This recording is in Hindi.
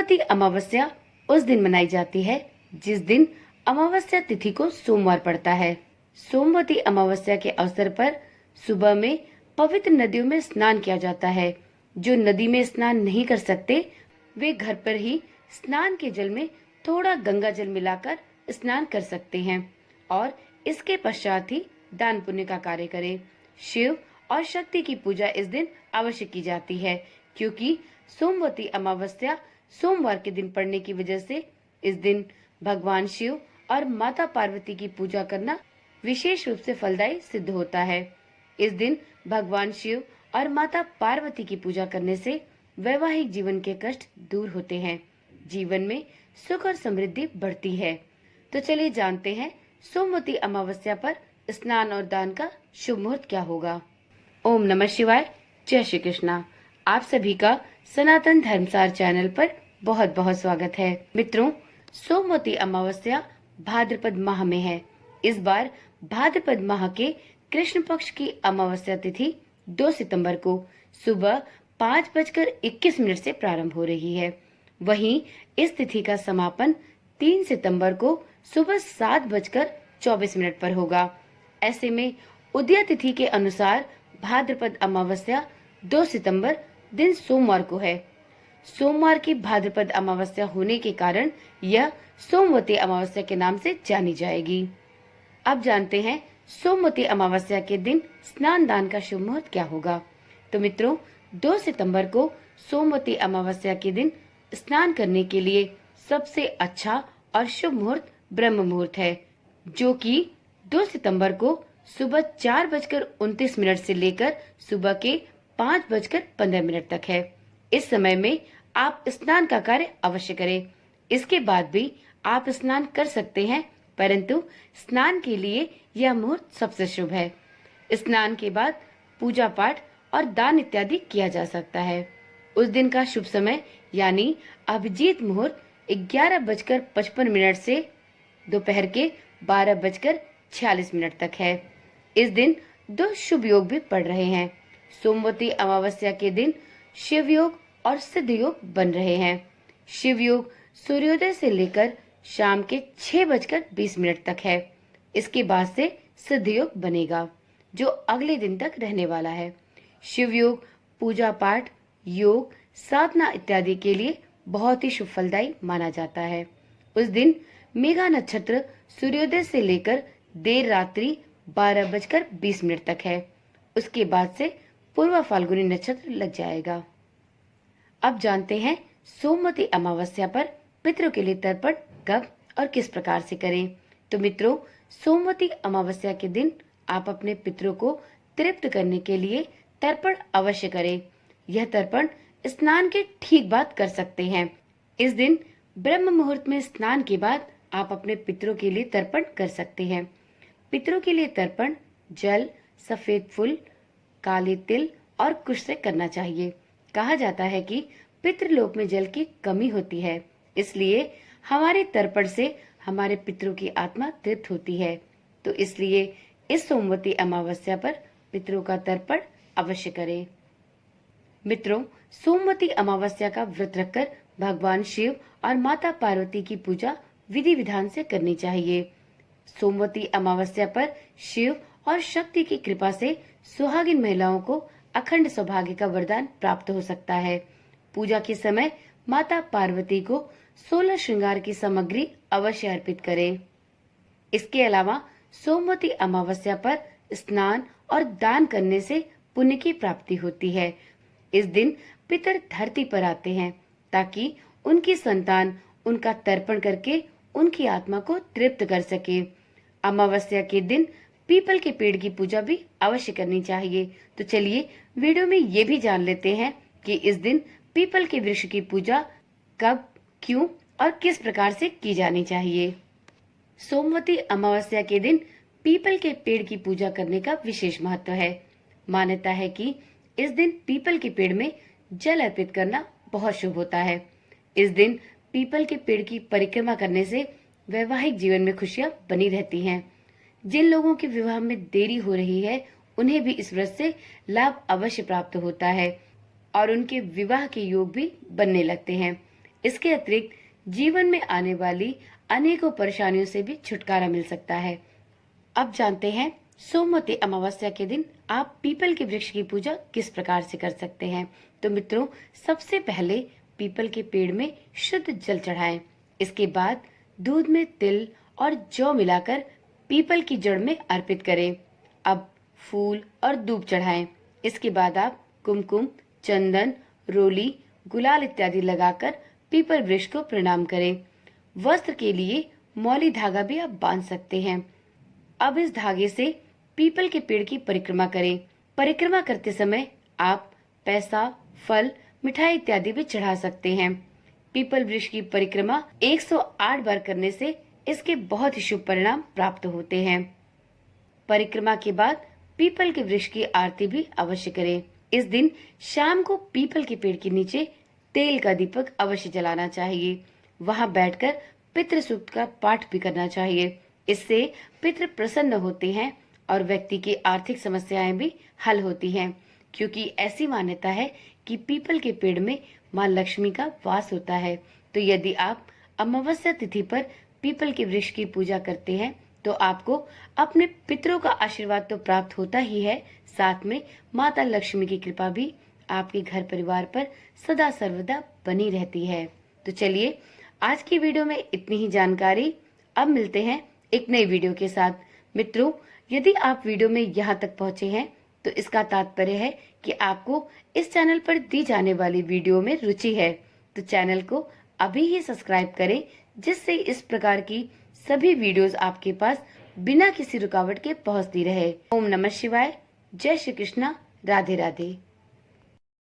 सोमवती अमावस्या उस दिन मनाई जाती है जिस दिन अमावस्या तिथि को सोमवार पड़ता है। सोमवती अमावस्या के अवसर पर सुबह में पवित्र नदियों में स्नान किया जाता है। जो नदी में स्नान नहीं कर सकते वे घर पर ही स्नान के जल में थोड़ा गंगा जल मिलाकर स्नान कर सकते हैं और इसके पश्चात ही दान पुण्य का कार्य करें। शिव और शक्ति की पूजा इस दिन अवश्य की जाती है, क्योंकि सोमवती अमावस्या सोमवार के दिन पड़ने की वजह से इस दिन भगवान शिव और माता पार्वती की पूजा करना विशेष रूप से फलदायी सिद्ध होता है। इस दिन भगवान शिव और माता पार्वती की पूजा करने से वैवाहिक जीवन के कष्ट दूर होते हैं, जीवन में सुख और समृद्धि बढ़ती है। तो चलिए जानते हैं सोमवती अमावस्या पर स्नान और दान का शुभ मुहूर्त क्या होगा। ओम नमः शिवाय। जय श्री कृष्णा। आप सभी का सनातन धर्मसार चैनल पर बहुत बहुत स्वागत है। मित्रों, सोमवती अमावस्या भाद्रपद माह में है। इस बार भाद्रपद माह के कृष्ण पक्ष की अमावस्या तिथि 2 सितंबर को सुबह 5:21 से प्रारंभ हो रही है। वहीं इस तिथि का समापन 3 सितंबर को सुबह 7:24 पर होगा। ऐसे में उदया तिथि के अनुसार भाद्रपद अमावस्या 2 सितंबर दिन सोमवार को है। सोमवार की भाद्रपद अमावस्या होने के कारण यह सोमवती अमावस्या के नाम से जानी जाएगी। अब जानते हैं सोमवती अमावस्या के दिन स्नान दान का शुभ मुहूर्त क्या होगा। तो मित्रों, 2 सितंबर को सोमवती अमावस्या के दिन स्नान करने के लिए सबसे अच्छा और शुभ मुहूर्त ब्रह्म मुहूर्त है, जो कि 2 सितंबर को सुबह 4:29 से लेकर सुबह के 5:15 तक है। इस समय में आप स्नान का कार्य अवश्य करें। इसके बाद भी आप स्नान कर सकते हैं, परंतु स्नान के लिए यह मुहूर्त सबसे शुभ है। स्नान के बाद पूजा पाठ और दान इत्यादि किया जा सकता है। उस दिन का शुभ समय यानी अभिजीत मुहूर्त 11:55 से दोपहर के 12:46 तक है। इस दिन 2 शुभ योग भी पड़ रहे हैं। सोमवती अमावस्या के दिन शिव योग और सिद्ध योग बन रहे हैं। शिव योग सूर्योदय से लेकर शाम के 6:20 तक है। इसके बाद से सिद्ध योग बनेगा, जो अगले दिन तक रहने वाला है। शिव योग पूजा पाठ, योग, साधना इत्यादि के लिए बहुत ही शुभ फलदायी माना जाता है। उस दिन मेघा नक्षत्र सूर्योदय से लेकर देर रात्रि 12:20 तक है। उसके बाद से पूर्व फाल्गुनी नक्षत्र लग जाएगा। अब जानते हैं सोमवती अमावस्या पर पितरों के लिए तर्पण कब और किस प्रकार से करें। तो मित्रों, सोमवती अमावस्या के दिन आप अपने पितरों को तृप्त करने के लिए तर्पण अवश्य करें। यह तर्पण स्नान के ठीक बाद कर सकते हैं। इस दिन ब्रह्म मुहूर्त में स्नान के बाद आप अपने पितरों के लिए तर्पण कर सकते हैं। पितरों के लिए तर्पण जल, सफेद फूल, काले तिल और कुश से करना चाहिए। कहा जाता है कि पितृलोक में जल की कमी होती है, इसलिए हमारे तर्पण से हमारे पितरों की आत्मा तृप्त होती है। तो इसलिए इस सोमवती अमावस्या पर पितरों का तर्पण अवश्य करें। मित्रों, सोमवती अमावस्या का व्रत रखकर भगवान शिव और माता पार्वती की पूजा विधि विधान से करनी चाहिए। सोमवती अमावस्या पर शिव और शक्ति की कृपा से सुहागिन महिलाओं को अखंड सौभाग्य का वरदान प्राप्त हो सकता है। पूजा के समय माता पार्वती को 16 श्रृंगार की सामग्री अवश्य अर्पित करें। इसके अलावा सोमवती अमावस्या पर स्नान और दान करने से पुण्य की प्राप्ति होती है। इस दिन पितर धरती पर आते हैं ताकि उनकी संतान उनका तर्पण करके उनकी आत्मा को तृप्त कर सके। अमावस्या के दिन पीपल के पेड़ की पूजा भी अवश्य करनी चाहिए। तो चलिए वीडियो में ये भी जान लेते हैं कि इस दिन पीपल के वृक्ष की पूजा कब, क्यों और किस प्रकार से की जानी चाहिए। सोमवती अमावस्या के दिन पीपल के पेड़ की पूजा करने का विशेष महत्व है। मान्यता है कि इस दिन पीपल के पेड़ में जल अर्पित करना बहुत शुभ होता है। इस दिन पीपल के पेड़ की परिक्रमा करने से वैवाहिक जीवन में खुशियां बनी रहती हैं। जिन लोगों के विवाह में देरी हो रही है, उन्हें भी इस व्रत से लाभ अवश्य प्राप्त होता है और उनके विवाह के योग भी बनने लगते हैं। इसके अतिरिक्त जीवन में आने वाली अनेकों परेशानियों से भी छुटकारा मिल सकता है। अब जानते हैं सोमवती अमावस्या के दिन आप पीपल के वृक्ष की पूजा किस प्रकार से कर सकते हैं। तो मित्रों, सबसे पहले पीपल के पेड़ में शुद्ध जल चढ़ाएं। इसके बाद दूध में तिल और जौ मिलाकर पीपल की जड़ में अर्पित करें। अब फूल और धूप चढ़ाएं। इसके बाद आप कुमकुम, चंदन, रोली, गुलाल इत्यादि लगाकर पीपल वृक्ष को प्रणाम करें। वस्त्र के लिए मौली धागा भी आप बांध सकते हैं। अब इस धागे से पीपल के पेड़ की परिक्रमा करें। परिक्रमा करते समय आप पैसा, फल, मिठाई इत्यादि भी चढ़ा सकते हैं। पीपल वृक्ष की परिक्रमा 108 बार करने से इसके बहुत ही शुभ परिणाम प्राप्त होते हैं। परिक्रमा के बाद पीपल के वृक्ष की आरती भी अवश्य करें। इस दिन शाम को पीपल के पेड़ के नीचे तेल का दीपक अवश्य जलाना चाहिए। वहां बैठकर पितृ सूक्त का पाठ भी करना चाहिए। इससे पितृ प्रसन्न होते हैं और व्यक्ति की आर्थिक समस्याएं भी हल होती हैं, क्योंकि ऐसी मान्यता है कि पीपल के पेड़ में मां लक्ष्मी का वास होता है। तो यदि आप अमावस्या तिथि पर पीपल के वृक्ष की पूजा करते हैं तो आपको अपने पितरों का आशीर्वाद तो प्राप्त होता ही है, साथ में माता लक्ष्मी की कृपा भी आपके घर परिवार पर सदा सर्वदा बनी रहती है। तो चलिए, आज की वीडियो में इतनी ही जानकारी। अब मिलते हैं एक नई वीडियो के साथ। मित्रों, यदि आप वीडियो में यहाँ तक पहुँचे हैं तो इसका तात्पर्य है कि आपको इस चैनल पर दी जाने वाली वीडियो में रुचि है। तो चैनल को अभी ही सब्सक्राइब करें, जिससे इस प्रकार की सभी वीडियोस आपके पास बिना किसी रुकावट के पहुंचती रहे। ओम नमः शिवाय। जय श्री कृष्णा। राधे राधे।